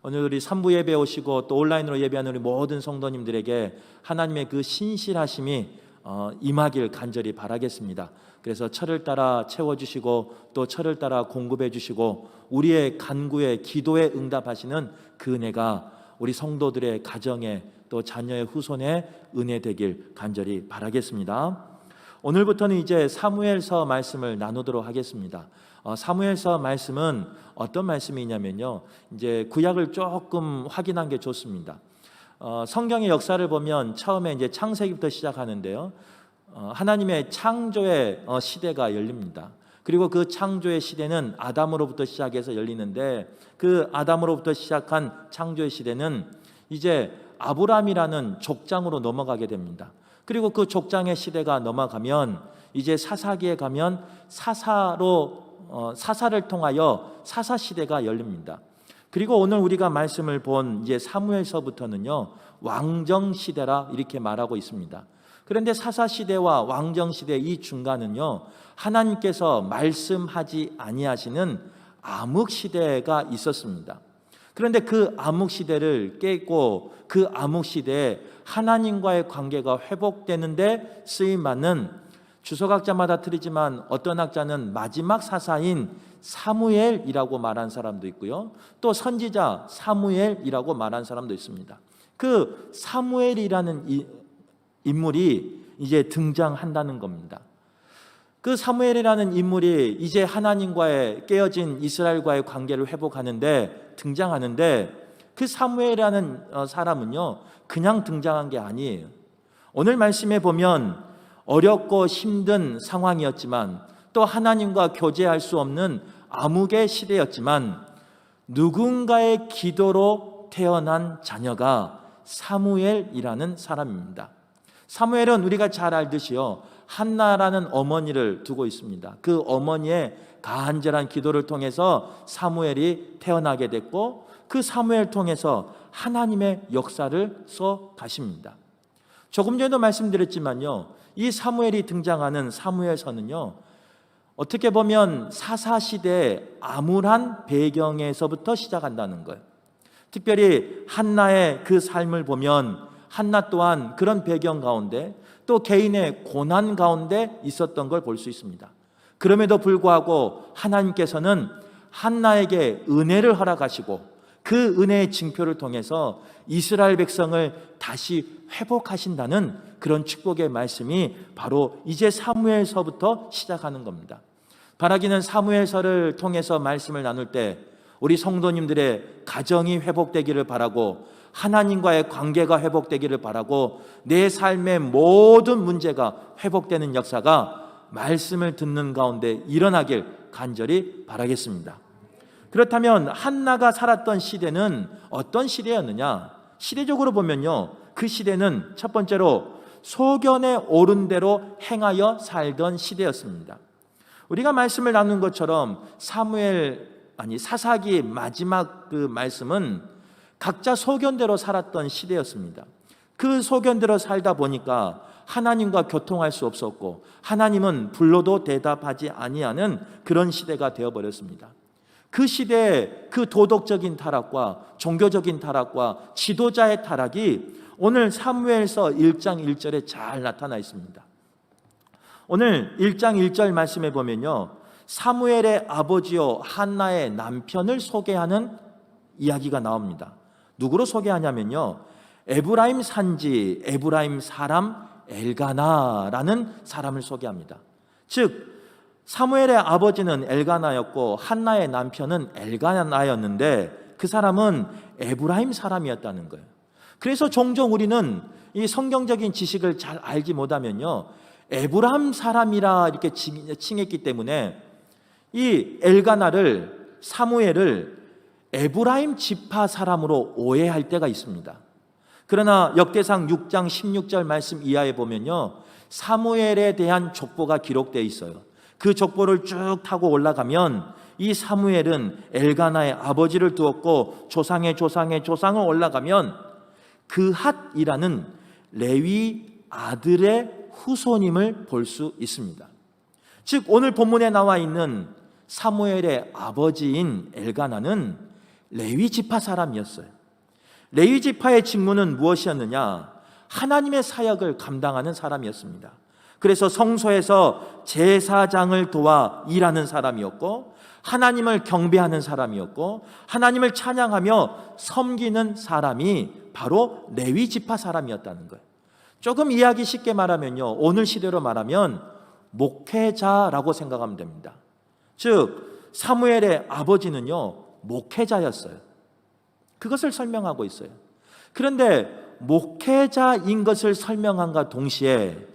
오늘 우리 3부 예배 오시고 또 온라인으로 예배하는 우리 모든 성도님들에게 하나님의 그 신실하심이 임하길 간절히 바라겠습니다. 그래서 철을 따라 채워주시고 또 철을 따라 공급해 주시고 우리의 간구에 기도에 응답하시는 그 은혜가 우리 성도들의 가정에 또 자녀의 후손에 은혜 되길 간절히 바라겠습니다. 오늘부터는 이제 사무엘서 말씀을 나누도록 하겠습니다. 사무엘서 말씀은 어떤 말씀이냐면요, 이제 구약을 조금 확인한 게 좋습니다. 성경의 역사를 보면 처음에 이제 창세기부터 시작하는데요, 하나님의 창조의 시대가 열립니다. 그리고 그 창조의 시대는 아담으로부터 시작해서 열리는데, 그 아담으로부터 시작한 창조의 시대는 이제 아브람이라는 족장으로 넘어가게 됩니다. 그리고 그 족장의 시대가 넘어가면 이제 사사기에 가면 사사를 통하여 사사 시대가 열립니다. 그리고 오늘 우리가 말씀을 본 이제 사무엘서부터는요, 왕정 시대라 이렇게 말하고 있습니다. 그런데 사사 시대와 왕정 시대 이 중간은요, 하나님께서 말씀하지 아니하시는 암흑 시대가 있었습니다. 그런데 그 암흑 시대를 깨고 그 암흑 시대에 하나님과의 관계가 회복되는데 쓰임받는, 주석학자마다 틀리지만 어떤 학자는 마지막 사사인 사무엘이라고 말한 사람도 있고요, 또 선지자 사무엘이라고 말한 사람도 있습니다. 그 사무엘이라는 인물이 이제 등장한다는 겁니다. 그 사무엘이라는 인물이 이제 하나님과의 깨어진 이스라엘과의 관계를 회복하는데 등장하는데, 그 사무엘이라는 사람은요 그냥 등장한 게 아니에요. 오늘 말씀에 보면 어렵고 힘든 상황이었지만 또 하나님과 교제할 수 없는 암흑의 시대였지만 누군가의 기도로 태어난 자녀가 사무엘이라는 사람입니다. 사무엘은 우리가 잘 알듯이요, 한나라는 어머니를 두고 있습니다. 그 어머니의 간절한 기도를 통해서 사무엘이 태어나게 됐고, 그 사무엘 통해서 하나님의 역사를 써 가십니다. 조금 전에도 말씀드렸지만요, 이 사무엘이 등장하는 사무엘서는요, 어떻게 보면 사사시대의 암울한 배경에서부터 시작한다는 거예요. 특별히 한나의 그 삶을 보면 한나 또한 그런 배경 가운데 또 개인의 고난 가운데 있었던 걸 볼 수 있습니다. 그럼에도 불구하고 하나님께서는 한나에게 은혜를 허락하시고 그 은혜의 징표를 통해서 이스라엘 백성을 다시 회복하신다는 그런 축복의 말씀이 바로 이제 사무엘서부터 시작하는 겁니다. 바라기는 사무엘서를 통해서 말씀을 나눌 때 우리 성도님들의 가정이 회복되기를 바라고, 하나님과의 관계가 회복되기를 바라고, 내 삶의 모든 문제가 회복되는 역사가 말씀을 듣는 가운데 일어나길 간절히 바라겠습니다. 그렇다면 한나가 살았던 시대는 어떤 시대였느냐? 시대적으로 보면요, 그 시대는 첫 번째로 소견에 오른 대로 행하여 살던 시대였습니다. 우리가 말씀을 나눈 것처럼 사사기 마지막 그 말씀은 각자 소견대로 살았던 시대였습니다. 그 소견대로 살다 보니까 하나님과 교통할 수 없었고 하나님은 불러도 대답하지 아니하는 그런 시대가 되어버렸습니다. 그 시대의 그 도덕적인 타락과 종교적인 타락과 지도자의 타락이 오늘 사무엘서 1장 1절에 잘 나타나 있습니다. 오늘 1장 1절 말씀에 보면요, 사무엘의 아버지요 한나의 남편을 소개하는 이야기가 나옵니다. 누구로 소개하냐면요, 에브라임 산지 에브라임 사람 엘가나라는 사람을 소개합니다. 즉 사무엘의 아버지는 엘가나였고 한나의 남편은 엘가나였는데 그 사람은 에브라임 사람이었다는 거예요. 그래서 종종 우리는 이 성경적인 지식을 잘 알지 못하면요, 에브라임 사람이라 이렇게 칭했기 때문에 이 엘가나를, 사무엘을 에브라임 지파 사람으로 오해할 때가 있습니다. 그러나 역대상 6장 16절 말씀 이하에 보면요, 사무엘에 대한 족보가 기록되어 있어요. 그 족보를 쭉 타고 올라가면 이 사무엘은 엘가나의 아버지를 두었고 조상의 조상을 올라가면 그핫이라는 레위 아들의 후손임을 볼 수 있습니다. 즉 오늘 본문에 나와 있는 사무엘의 아버지인 엘가나는 레위 지파 사람이었어요. 레위 지파의 직무는 무엇이었느냐? 하나님의 사역을 감당하는 사람이었습니다. 그래서 성소에서 제사장을 도와 일하는 사람이었고, 하나님을 경배하는 사람이었고, 하나님을 찬양하며 섬기는 사람이 바로 레위 지파 사람이었다는 거예요. 조금 이해하기 쉽게 말하면요, 오늘 시대로 말하면 목회자라고 생각하면 됩니다. 즉 사무엘의 아버지는요 목회자였어요. 그것을 설명하고 있어요. 그런데 목회자인 것을 설명함과 동시에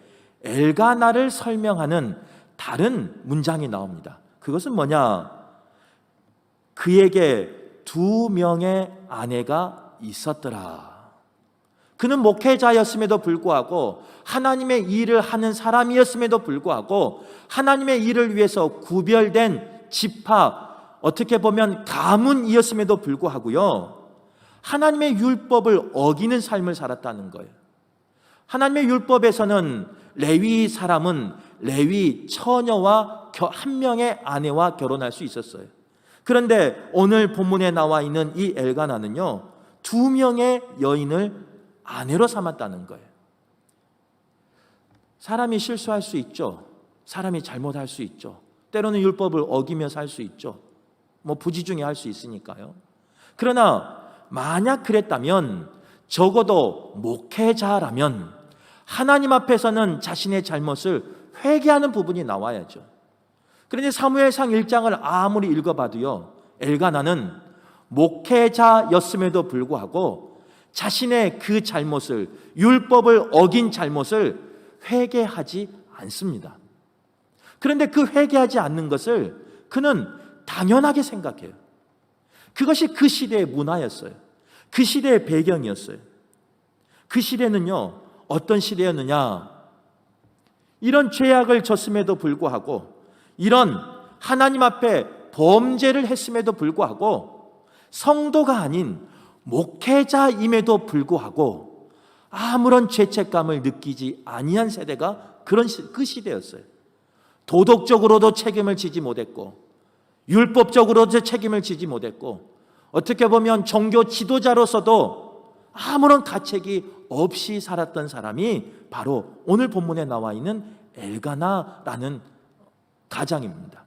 엘가나를 설명하는 다른 문장이 나옵니다. 그것은 뭐냐? 그에게 2명의 아내가 있었더라. 그는 목회자였음에도 불구하고, 하나님의 일을 하는 사람이었음에도 불구하고, 하나님의 일을 위해서 구별된 지파, 어떻게 보면 가문이었음에도 불구하고요, 하나님의 율법을 어기는 삶을 살았다는 거예요. 하나님의 율법에서는 레위 사람은 레위 처녀와 한 명의 아내와 결혼할 수 있었어요. 그런데 오늘 본문에 나와 있는 이 엘가나는요 2명의 여인을 아내로 삼았다는 거예요. 사람이 실수할 수 있죠. 사람이 잘못할 수 있죠. 때로는 율법을 어기며 살 수 있죠. 부지중에 할 수 있으니까요. 그러나 만약 그랬다면, 적어도 목회자라면 하나님 앞에서는 자신의 잘못을 회개하는 부분이 나와야죠. 그런데 사무엘상 1장을 아무리 읽어봐도요, 엘가나는 목회자였음에도 불구하고 자신의 그 잘못을, 율법을 어긴 잘못을 회개하지 않습니다. 그런데 그 회개하지 않는 것을 그는 당연하게 생각해요. 그것이 그 시대의 문화였어요. 그 시대의 배경이었어요. 그 시대는요 어떤 시대였느냐? 이런 죄악을 졌음에도 불구하고, 이런 하나님 앞에 범죄를 했음에도 불구하고, 성도가 아닌 목회자임에도 불구하고 아무런 죄책감을 느끼지 아니한 세대가 그 시대였어요. 도덕적으로도 책임을 지지 못했고, 율법적으로도 책임을 지지 못했고, 어떻게 보면 종교 지도자로서도 아무런 가책이 없이 살았던 사람이 바로 오늘 본문에 나와 있는 엘가나라는 가장입니다.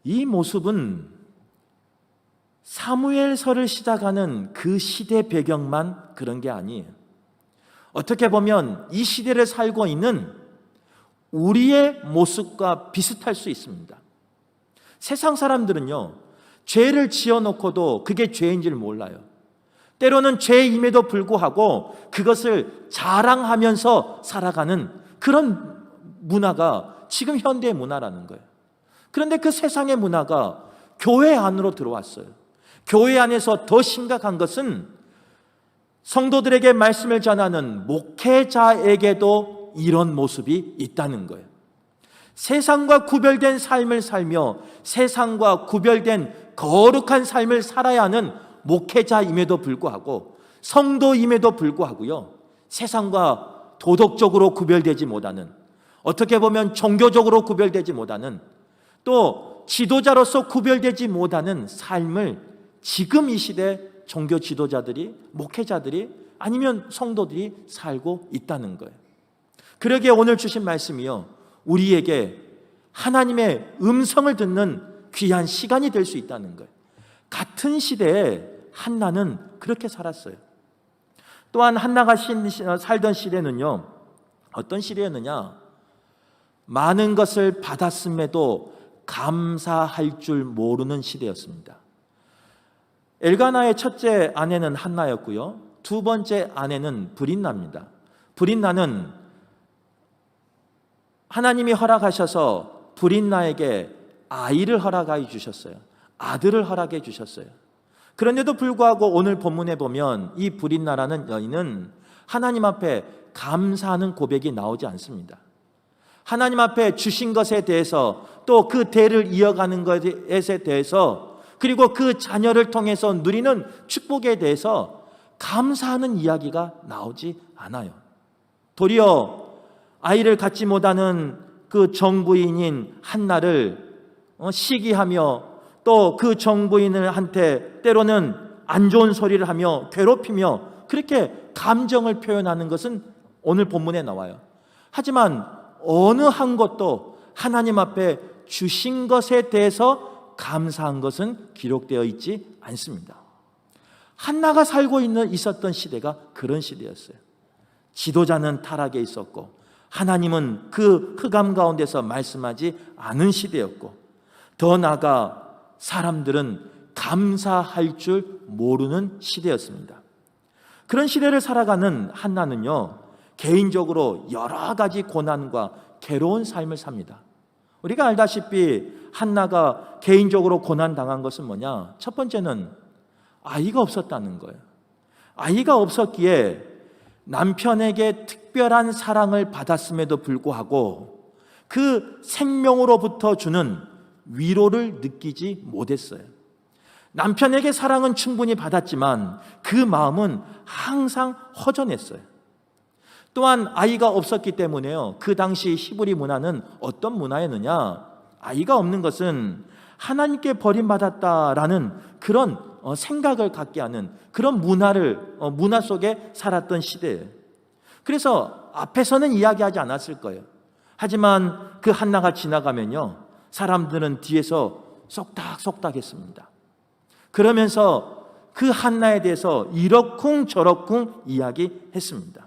이 모습은 사무엘서를 시작하는 그 시대 배경만 그런 게 아니에요. 어떻게 보면 이 시대를 살고 있는 우리의 모습과 비슷할 수 있습니다. 세상 사람들은요 죄를 지어놓고도 그게 죄인지를 몰라요. 때로는 죄임에도 불구하고 그것을 자랑하면서 살아가는 그런 문화가 지금 현대의 문화라는 거예요. 그런데 그 세상의 문화가 교회 안으로 들어왔어요. 교회 안에서 더 심각한 것은 성도들에게 말씀을 전하는 목회자에게도 이런 모습이 있다는 거예요. 세상과 구별된 삶을 살며 세상과 구별된 거룩한 삶을 살아야 하는 목회자임에도 불구하고, 성도임에도 불구하고요, 세상과 도덕적으로 구별되지 못하는, 어떻게 보면 종교적으로 구별되지 못하는, 또 지도자로서 구별되지 못하는 삶을 지금 이 시대 종교 지도자들이, 목회자들이, 아니면 성도들이 살고 있다는 거예요. 그러기에 오늘 주신 말씀이요, 우리에게 하나님의 음성을 듣는 귀한 시간이 될 수 있다는 거예요. 같은 시대에 한나는 그렇게 살았어요. 또한 한나가 살던 시대는요 어떤 시대였느냐? 많은 것을 받았음에도 감사할 줄 모르는 시대였습니다. 엘가나의 첫째 아내는 한나였고요, 두 번째 아내는 브린나입니다. 브린나는 하나님이 허락하셔서 브린나에게 아이를 허락해 주셨어요. 아들을 허락해 주셨어요. 그런데도 불구하고 오늘 본문에 보면 이 브린나라는 여인은 하나님 앞에 감사하는 고백이 나오지 않습니다. 하나님 앞에 주신 것에 대해서, 또 그 대를 이어가는 것에 대해서, 그리고 그 자녀를 통해서 누리는 축복에 대해서 감사하는 이야기가 나오지 않아요. 도리어 아이를 갖지 못하는 그 정부인인 한나를 시기하며 또 그 정부인한테 때로는 안 좋은 소리를 하며 괴롭히며 그렇게 감정을 표현하는 것은 오늘 본문에 나와요. 하지만 어느 한 것도 하나님 앞에 주신 것에 대해서 감사한 것은 기록되어 있지 않습니다. 한나가 살고 있었던 시대가 그런 시대였어요. 지도자는 타락에 있었고 하나님은 그 흑암 가운데서 말씀하지 않은 시대였고, 더 나아가 사람들은 감사할 줄 모르는 시대였습니다. 그런 시대를 살아가는 한나는요, 개인적으로 여러 가지 고난과 괴로운 삶을 삽니다. 우리가 알다시피 한나가 개인적으로 고난당한 것은 뭐냐? 첫 번째는 아이가 없었다는 거예요. 아이가 없었기에 남편에게 특별한 사랑을 받았음에도 불구하고 그 생명으로부터 주는 위로를 느끼지 못했어요. 남편에게 사랑은 충분히 받았지만 그 마음은 항상 허전했어요. 또한 아이가 없었기 때문에요, 그 당시 히브리 문화는 어떤 문화였느냐? 아이가 없는 것은 하나님께 버림받았다라는 그런 생각을 갖게 하는 그런 문화 속에 살았던 시대예요. 그래서 앞에서는 이야기하지 않았을 거예요. 하지만 그 한나가 지나가면요, 사람들은 뒤에서 쏙닥쏙닥 했습니다. 그러면서 그 한나에 대해서 이러쿵 저러쿵 이야기했습니다.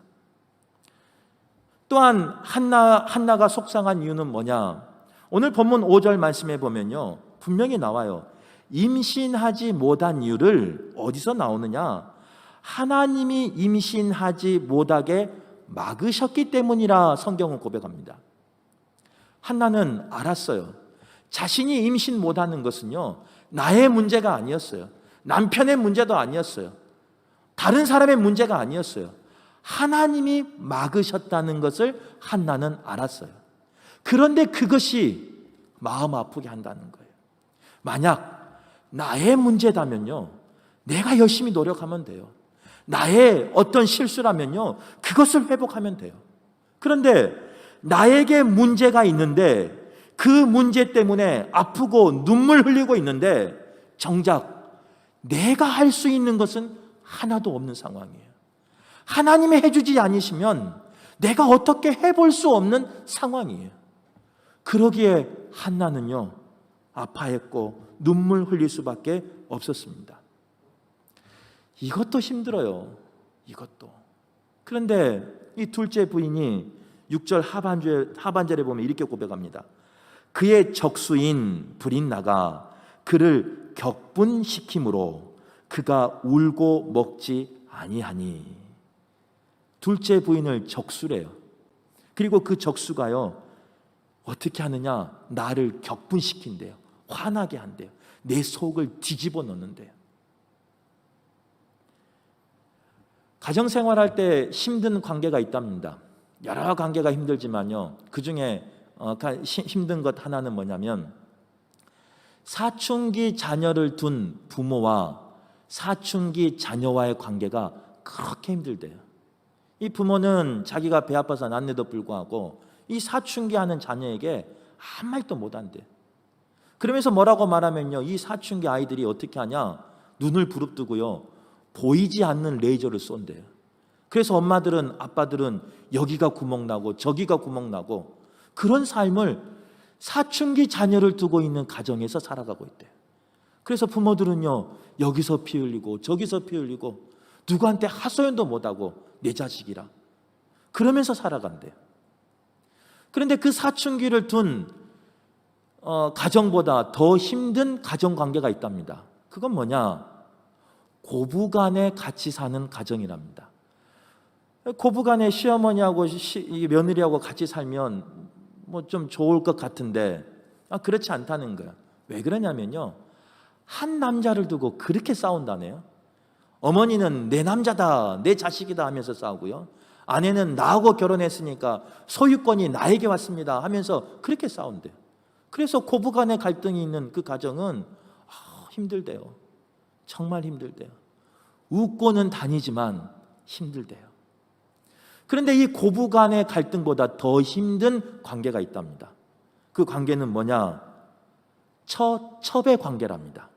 또한 한나가 속상한 이유는 뭐냐? 오늘 본문 5절 말씀에 보면요, 분명히 나와요. 임신하지 못한 이유를 어디서 나오느냐? 하나님이 임신하지 못하게 막으셨기 때문이라 성경은 고백합니다. 한나는 알았어요. 자신이 임신 못하는 것은요, 나의 문제가 아니었어요. 남편의 문제도 아니었어요. 다른 사람의 문제가 아니었어요. 하나님이 막으셨다는 것을 한나는 알았어요. 그런데 그것이 마음 아프게 한다는 거예요. 만약 나의 문제다면요, 내가 열심히 노력하면 돼요. 나의 어떤 실수라면요, 그것을 회복하면 돼요. 그런데 나에게 문제가 있는데 그 문제 때문에 아프고 눈물 흘리고 있는데 정작 내가 할 수 있는 것은 하나도 없는 상황이에요. 하나님이 해주지 않으시면 내가 어떻게 해볼 수 없는 상황이에요. 그러기에 한나는요, 아파했고 눈물 흘릴 수밖에 없었습니다. 이것도 힘들어요. 이것도. 그런데 이 둘째 부인이 6절 하반절에 보면 이렇게 고백합니다. 그의 적수인 브린나가 그를 격분시킴으로 그가 울고 먹지 아니하니. 둘째 부인을 적수래요. 그리고 그 적수가요, 어떻게 하느냐? 나를 격분시킨대요. 화나게 한대요. 내 속을 뒤집어 놓는데요. 가정생활할 때 힘든 관계가 있답니다. 여러 관계가 힘들지만요, 그 중에 힘든 것 하나는 뭐냐면 사춘기 자녀를 둔 부모와 사춘기 자녀와의 관계가 그렇게 힘들대요. 이 부모는 자기가 배 아파서 낳는데도 불구하고 이 사춘기 하는 자녀에게 아무 말도 못한대요. 그러면서 뭐라고 말하면요, 이 사춘기 아이들이 어떻게 하냐? 눈을 부릅뜨고요, 보이지 않는 레이저를 쏜대요. 그래서 엄마들은, 아빠들은 여기가 구멍나고 저기가 구멍나고 그런 삶을 사춘기 자녀를 두고 있는 가정에서 살아가고 있대요. 그래서 부모들은요, 여기서 피 흘리고 저기서 피 흘리고 누구한테 하소연도 못하고 내 자식이라 그러면서 살아간대요. 그런데 그 사춘기를 둔 가정보다 더 힘든 가정관계가 있답니다. 그건 뭐냐? 고부간에 같이 사는 가정이랍니다. 고부간에 시어머니하고 며느리하고 같이 살면 뭐 좀 좋을 것 같은데 그렇지 않다는 거야. 왜 그러냐면요, 한 남자를 두고 그렇게 싸운다네요. 어머니는 내 남자다, 내 자식이다 하면서 싸우고요, 아내는 나하고 결혼했으니까 소유권이 나에게 왔습니다 하면서 그렇게 싸운대요. 그래서 고부간의 갈등이 있는 그 가정은 힘들대요. 정말 힘들대요. 웃고는 다니지만 힘들대요. 그런데 이 고부간의 갈등보다 더 힘든 관계가 있답니다. 그 관계는 뭐냐? 첩의 관계랍니다.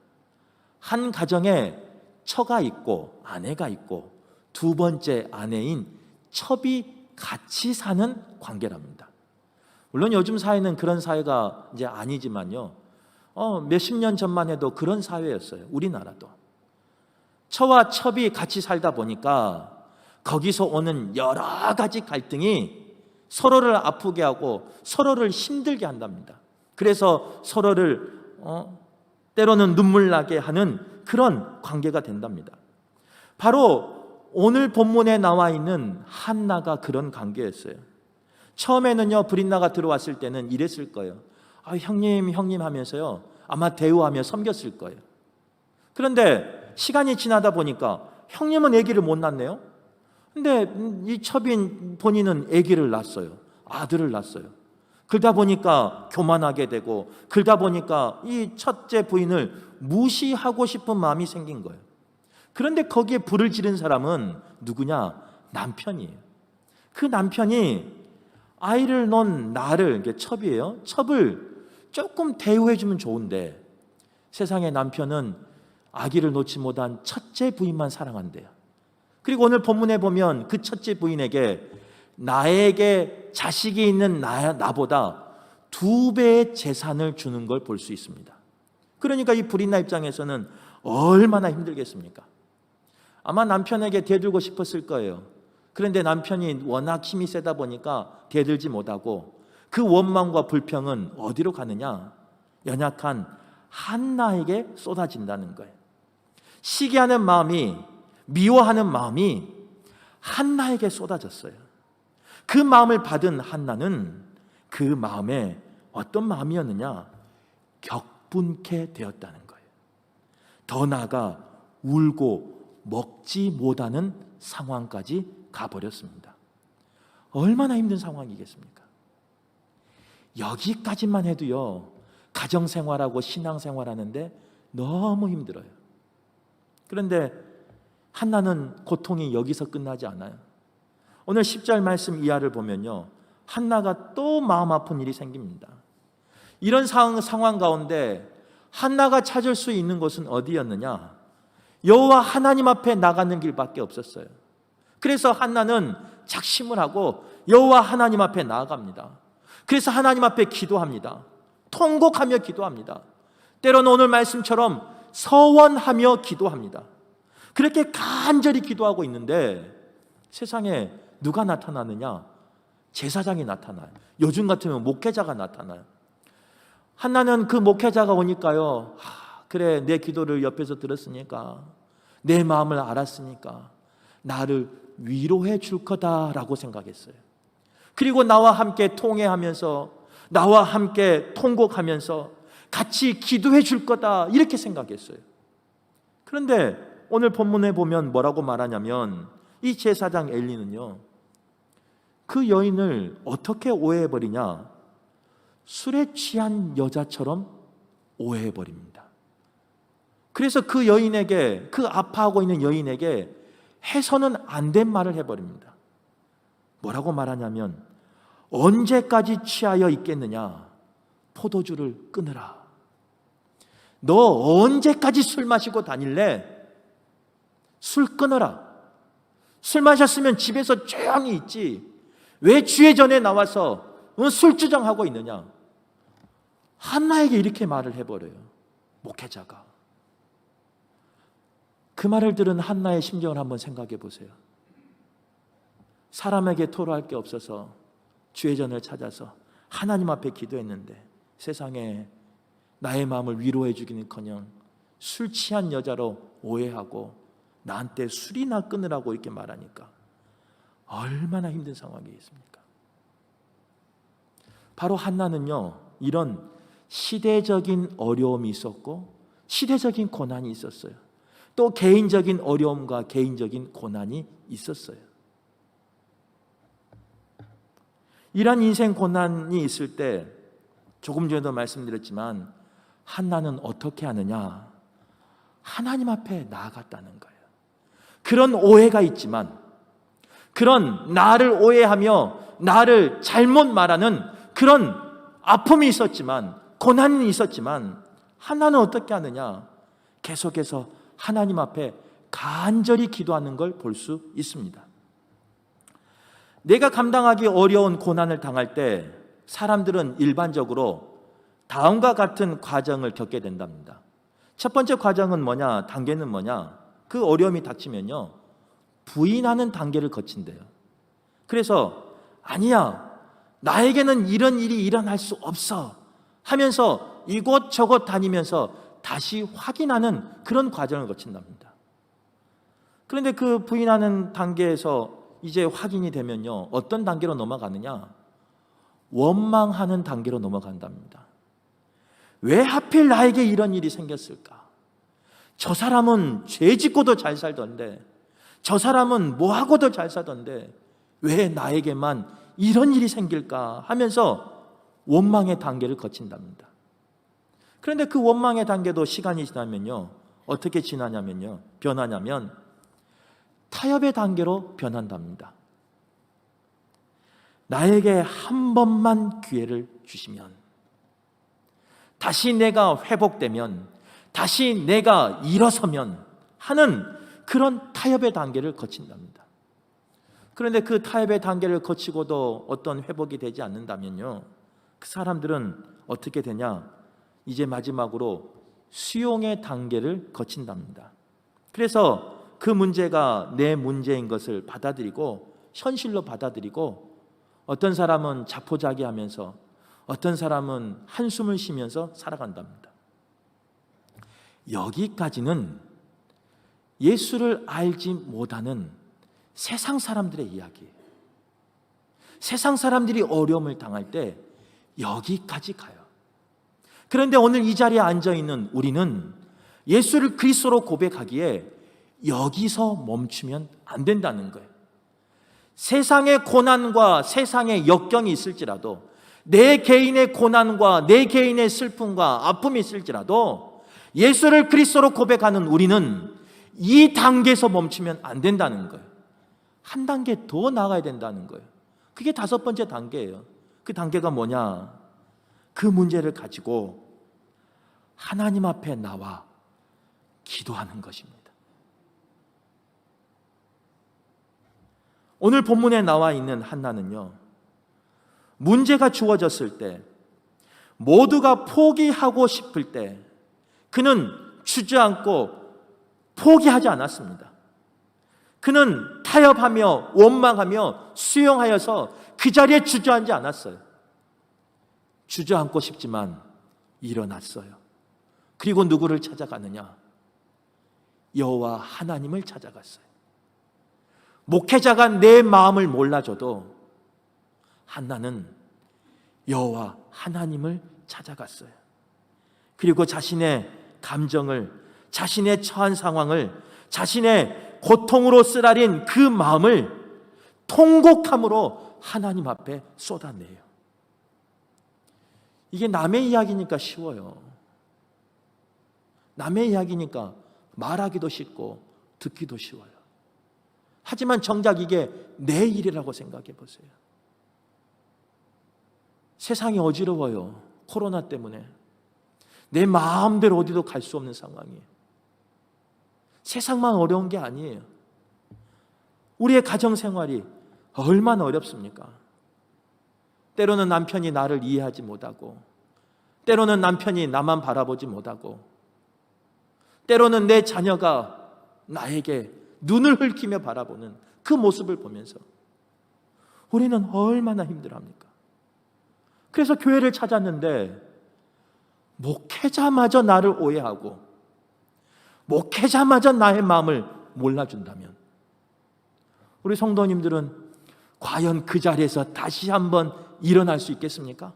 한 가정에 처가 있고 아내가 있고 두 번째 아내인 첩이 같이 사는 관계랍니다. 물론 요즘 사회는 그런 사회가 이제 아니지만요. 몇십 년 전만 해도 그런 사회였어요. 우리나라도. 처와 첩이 같이 살다 보니까 거기서 오는 여러 가지 갈등이 서로를 아프게 하고 서로를 힘들게 한답니다. 그래서 서로를 때로는 눈물 나게 하는 그런 관계가 된답니다. 바로 오늘 본문에 나와 있는 한나가 그런 관계였어요. 처음에는요, 브릿나가 들어왔을 때는 이랬을 거예요. 형님 하면서요, 아마 대우하며 섬겼을 거예요. 그런데 시간이 지나다 보니까 형님은 아기를 못 낳네요. 근데 이 첩인 본인은 아기를 낳았어요. 아들을 낳았어요. 그러다 보니까 교만하게 되고, 그러다 보니까 이 첫째 부인을 무시하고 싶은 마음이 생긴 거예요. 그런데 거기에 불을 지른 사람은 누구냐? 남편이에요. 그 남편이 아이를 낳은 나를, 이게 첩이에요. 첩을 조금 대우해주면 좋은데 세상에 남편은 아기를 놓지 못한 첫째 부인만 사랑한대요. 그리고 오늘 본문에 보면 그 첫째 부인에게 나에게 자식이 있는 나보다 2배의 재산을 주는 걸 볼 수 있습니다. 그러니까 이 브릿나 입장에서는 얼마나 힘들겠습니까? 아마 남편에게 대들고 싶었을 거예요. 그런데 남편이 워낙 힘이 세다 보니까 대들지 못하고 그 원망과 불평은 어디로 가느냐? 연약한 한나에게 쏟아진다는 거예요. 시기하는 마음이, 미워하는 마음이 한나에게 쏟아졌어요. 그 마음을 받은 한나는 그 마음에 어떤 마음이었느냐? 격분케 되었다는 거예요. 더 나아가 울고 먹지 못하는 상황까지 가버렸습니다. 얼마나 힘든 상황이겠습니까? 여기까지만 해도요, 가정생활하고 신앙생활하는데 너무 힘들어요. 그런데 한나는 고통이 여기서 끝나지 않아요. 오늘 10절 말씀 이하를 보면요, 한나가 또 마음 아픈 일이 생깁니다. 이런 상황 가운데 한나가 찾을 수 있는 곳은 어디였느냐? 여호와 하나님 앞에 나가는 길밖에 없었어요. 그래서 한나는 작심을 하고 여호와 하나님 앞에 나아갑니다. 그래서 하나님 앞에 기도합니다. 통곡하며 기도합니다. 때로는 오늘 말씀처럼 서원하며 기도합니다. 그렇게 간절히 기도하고 있는데 세상에 누가 나타나느냐? 제사장이 나타나요. 요즘 같으면 목회자가 나타나요. 한나는 그 목회자가 오니까요, 그래, 내 기도를 옆에서 들었으니까, 내 마음을 알았으니까 나를 위로해 줄 거다라고 생각했어요. 그리고 나와 함께 통회하면서, 나와 함께 통곡하면서 같이 기도해 줄 거다, 이렇게 생각했어요. 그런데 오늘 본문에 보면 뭐라고 말하냐면, 이 제사장 엘리는요, 그 여인을 어떻게 오해해버리냐? 술에 취한 여자처럼 오해해버립니다. 그래서 그 여인에게, 그 아파하고 있는 여인에게 해서는 안 된 말을 해버립니다. 뭐라고 말하냐면, 언제까지 취하여 있겠느냐? 포도주를 끊으라. 너 언제까지 술 마시고 다닐래? 술 끊어라. 술 마셨으면 집에서 조용히 있지, 왜 주의 전에 나와서 술주정하고 있느냐? 한나에게 이렇게 말을 해버려요, 목회자가. 그 말을 들은 한나의 심정을 한번 생각해 보세요. 사람에게 토로할 게 없어서 주의 전을 찾아서 하나님 앞에 기도했는데 세상에 나의 마음을 위로해 주기는커녕 술 취한 여자로 오해하고 나한테 술이나 끊으라고 이렇게 말하니까 얼마나 힘든 상황이겠습니까? 바로 한나는요, 이런 시대적인 어려움이 있었고 시대적인 고난이 있었어요. 또 개인적인 어려움과 개인적인 고난이 있었어요. 이런 인생 고난이 있을 때 조금 전에도 말씀드렸지만 한나는 어떻게 하느냐? 하나님 앞에 나아갔다는 거예요. 그런 오해가 있지만, 그런 나를 오해하며 나를 잘못 말하는 그런 아픔이 있었지만, 고난이 있었지만 한나는 어떻게 하느냐? 계속해서 하나님 앞에 간절히 기도하는 걸 볼 수 있습니다. 내가 감당하기 어려운 고난을 당할 때 사람들은 일반적으로 다음과 같은 과정을 겪게 된답니다. 첫 번째 과정은 뭐냐? 단계는 뭐냐? 그 어려움이 닥치면요, 부인하는 단계를 거친대요. 그래서 아니야, 나에게는 이런 일이 일어날 수 없어 하면서 이곳저곳 다니면서 다시 확인하는 그런 과정을 거친답니다. 그런데 그 부인하는 단계에서 이제 확인이 되면요, 어떤 단계로 넘어가느냐? 원망하는 단계로 넘어간답니다. 왜 하필 나에게 이런 일이 생겼을까? 저 사람은 죄 짓고도 잘 살던데, 저 사람은 뭐하고도 잘 사던데 왜 나에게만 이런 일이 생길까 하면서 원망의 단계를 거친답니다. 그런데 그 원망의 단계도 시간이 지나면요, 어떻게 변하냐면 타협의 단계로 변한답니다. 나에게 한 번만 기회를 주시면, 다시 내가 회복되면, 다시 내가 일어서면 하는 그런 타협의 단계를 거친답니다. 그런데 그 타협의 단계를 거치고도 어떤 회복이 되지 않는다면요, 그 사람들은 어떻게 되냐? 이제 마지막으로 수용의 단계를 거친답니다. 그래서 그 문제가 내 문제인 것을 받아들이고 현실로 받아들이고, 어떤 사람은 자포자기하면서 어떤 사람은 한숨을 쉬면서 살아간답니다. 여기까지는 예수를 알지 못하는 세상 사람들의 이야기예요. 세상 사람들이 어려움을 당할 때 여기까지 가요. 그런데 오늘 이 자리에 앉아있는 우리는 예수를 그리스도로 고백하기에 여기서 멈추면 안 된다는 거예요. 세상의 고난과 세상의 역경이 있을지라도, 내 개인의 고난과 내 개인의 슬픔과 아픔이 있을지라도 예수를 그리스도로 고백하는 우리는 이 단계에서 멈추면 안 된다는 거예요. 한 단계 더 나가야 된다는 거예요. 그게 5번째 단계예요. 그 단계가 뭐냐? 그 문제를 가지고 하나님 앞에 나와 기도하는 것입니다. 오늘 본문에 나와 있는 한나는요, 문제가 주어졌을 때, 모두가 포기하고 싶을 때 그는 주저앉고 포기하지 않았습니다. 그는 타협하며 원망하며 수용하여서 그 자리에 주저앉지 않았어요. 주저앉고 싶지만 일어났어요. 그리고 누구를 찾아가느냐? 여호와 하나님을 찾아갔어요. 목회자가 내 마음을 몰라줘도 한나는 여호와 하나님을 찾아갔어요. 그리고 자신의 감정을, 자신의 처한 상황을, 자신의 고통으로 쓰라린 그 마음을 통곡함으로 하나님 앞에 쏟아내요. 이게 남의 이야기니까 쉬워요. 남의 이야기니까 말하기도 쉽고 듣기도 쉬워요. 하지만 정작 이게 내 일이라고 생각해 보세요. 세상이 어지러워요. 코로나 때문에 내 마음대로 어디도 갈 수 없는 상황이에요. 세상만 어려운 게 아니에요. 우리의 가정생활이 얼마나 어렵습니까? 때로는 남편이 나를 이해하지 못하고, 때로는 남편이 나만 바라보지 못하고, 때로는 내 자녀가 나에게 눈을 흘키며 바라보는 그 모습을 보면서 우리는 얼마나 힘들어합니까? 그래서 교회를 찾았는데 목회자마저 나를 오해하고 목회자마저 나의 마음을 몰라준다면, 우리 성도님들은 과연 그 자리에서 다시 한번 일어날 수 있겠습니까?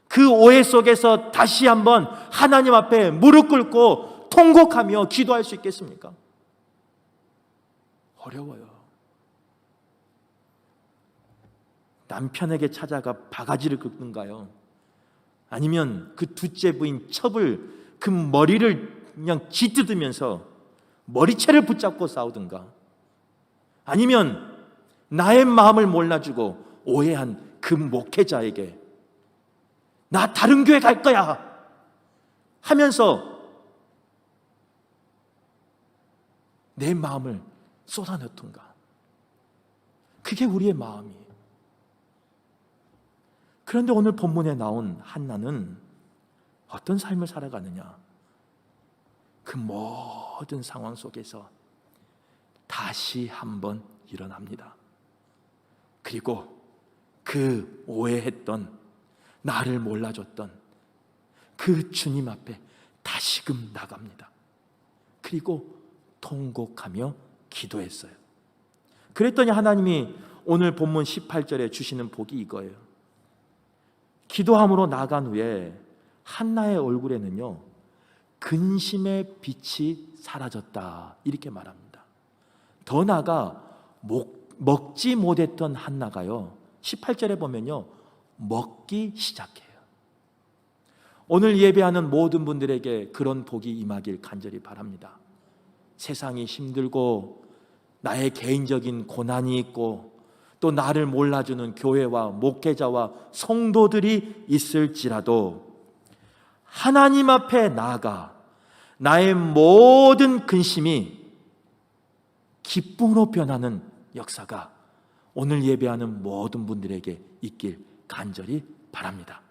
그 오해 속에서 다시 한번 하나님 앞에 무릎 꿇고 통곡하며 기도할 수 있겠습니까? 어려워요. 남편에게 찾아가 바가지를 긁는가요? 아니면 그 둘째 부인 첩을, 그 머리를 그냥 쥐뜯으면서 머리채를 붙잡고 싸우든가, 아니면 나의 마음을 몰라주고 오해한 그 목회자에게 나 다른 교회 갈 거야 하면서 내 마음을 쏟아넣던가? 그게 우리의 마음이에요. 그런데 오늘 본문에 나온 한나는 어떤 삶을 살아가느냐? 그 모든 상황 속에서 다시 한번 일어납니다. 그리고 그 오해했던, 나를 몰라줬던 그 주님 앞에 다시금 나갑니다. 그리고 통곡하며 기도했어요. 그랬더니 하나님이 오늘 본문 18절에 주시는 복이 이거예요. 기도함으로 나간 후에 한나의 얼굴에는요, 근심의 빛이 사라졌다, 이렇게 말합니다. 더 나아가 먹지 못했던 한나가요, 18절에 보면요, 먹기 시작해요. 오늘 예배하는 모든 분들에게 그런 복이 임하길 간절히 바랍니다. 세상이 힘들고 나의 개인적인 고난이 있고 또 나를 몰라주는 교회와 목회자와 성도들이 있을지라도 하나님 앞에 나아가 나의 모든 근심이 기쁨으로 변하는 역사가 오늘 예배하는 모든 분들에게 있길 간절히 바랍니다.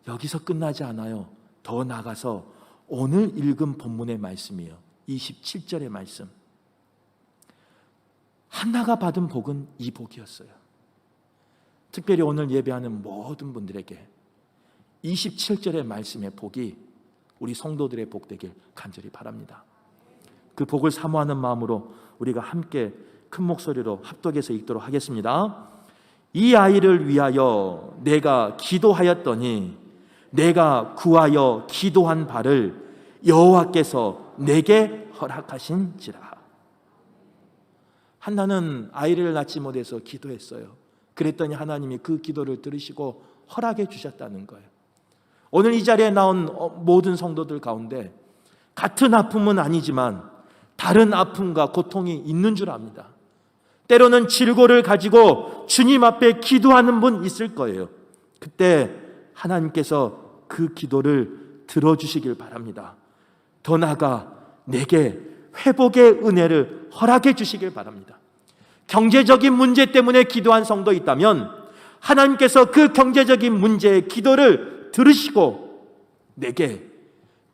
여기서 끝나지 않아요. 더 나아가서 오늘 읽은 본문의 말씀이에요. 27절의 말씀. 한나가 받은 복은 이 복이었어요. 특별히 오늘 예배하는 모든 분들에게 27절의 말씀의 복이 우리 성도들의 복 되길 간절히 바랍니다. 그 복을 사모하는 마음으로 우리가 함께 큰 목소리로 합독해서 읽도록 하겠습니다. 이 아이를 위하여 내가 기도하였더니 내가 구하여 기도한 바를 여호와께서 내게 허락하신지라. 한나는 아이를 낳지 못해서 기도했어요. 그랬더니 하나님이 그 기도를 들으시고 허락해 주셨다는 거예요. 오늘 이 자리에 나온 모든 성도들 가운데 같은 아픔은 아니지만 다른 아픔과 고통이 있는 줄 압니다. 때로는 질고를 가지고 주님 앞에 기도하는 분 있을 거예요. 그때 하나님께서 그 기도를 들어주시길 바랍니다. 더 나아가 내게 회복의 은혜를 허락해 주시길 바랍니다. 경제적인 문제 때문에 기도한 성도 있다면 하나님께서 그 경제적인 문제의 기도를 들으시고 내게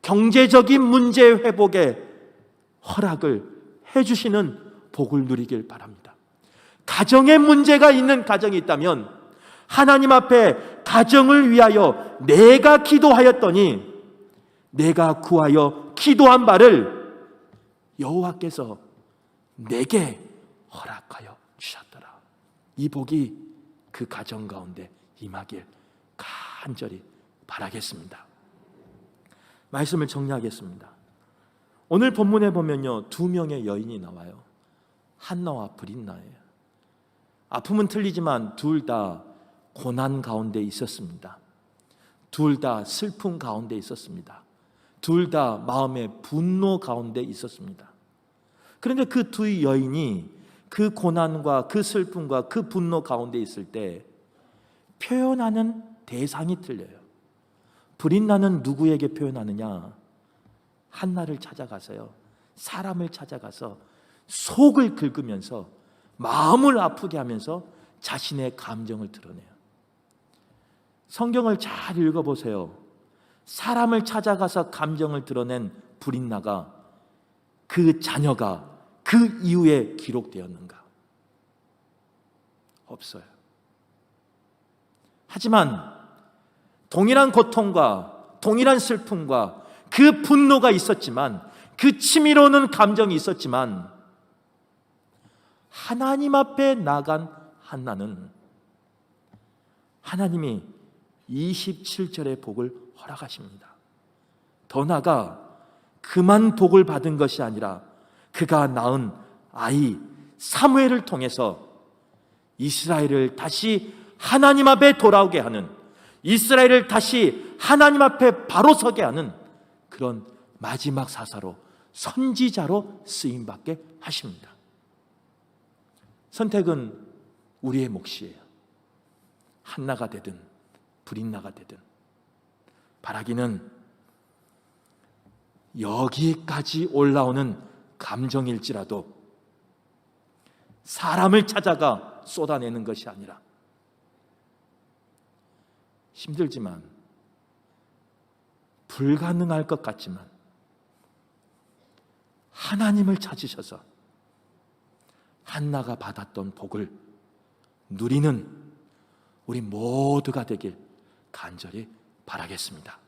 경제적인 문제 회복의 허락을 해주시는 복을 누리길 바랍니다. 가정에 문제가 있는 가정이 있다면 하나님 앞에 가정을 위하여 내가 기도하였더니 내가 구하여 기도한 바를 여호와께서 내게 허락하여 주셨더라. 이 복이 그 가정 가운데 임하길 간절히 바라겠습니다. 말씀을 정리하겠습니다. 오늘 본문에 보면요, 두 명의 여인이 나와요. 한나와 브릿나예요. 아픔은 틀리지만 둘 다 고난 가운데 있었습니다. 둘 다 슬픔 가운데 있었습니다. 둘 다 마음의 분노 가운데 있었습니다. 그런데 그 두 여인이 그 고난과 그 슬픔과 그 분노 가운데 있을 때 표현하는 대상이 틀려요. 브릿나는 누구에게 표현하느냐? 한나를 찾아가서요, 사람을 찾아가서 속을 긁으면서 마음을 아프게 하면서 자신의 감정을 드러내요. 성경을 잘 읽어보세요. 사람을 찾아가서 감정을 드러낸 브릿나가 그 자녀가 그 이후에 기록되었는가? 없어요. 하지만 동일한 고통과 동일한 슬픔과 그 분노가 있었지만, 그 치밀어오는 감정이 있었지만, 하나님 앞에 나간 한나는 하나님이 27절의 복을 허락하십니다. 더 나아가 그만 복을 받은 것이 아니라 그가 낳은 아이 사무엘을 통해서 이스라엘을 다시 하나님 앞에 돌아오게 하는, 이스라엘을 다시 하나님 앞에 바로 서게 하는 그런 마지막 사사로, 선지자로 쓰임받게 하십니다. 선택은 우리의 몫이에요. 한나가 되든 브릿나가 되든 바라기는 여기까지 올라오는 감정일지라도 사람을 찾아가 쏟아내는 것이 아니라, 힘들지만 불가능할 것 같지만 하나님을 찾으셔서 한나가 받았던 복을 누리는 우리 모두가 되길 간절히 바라겠습니다.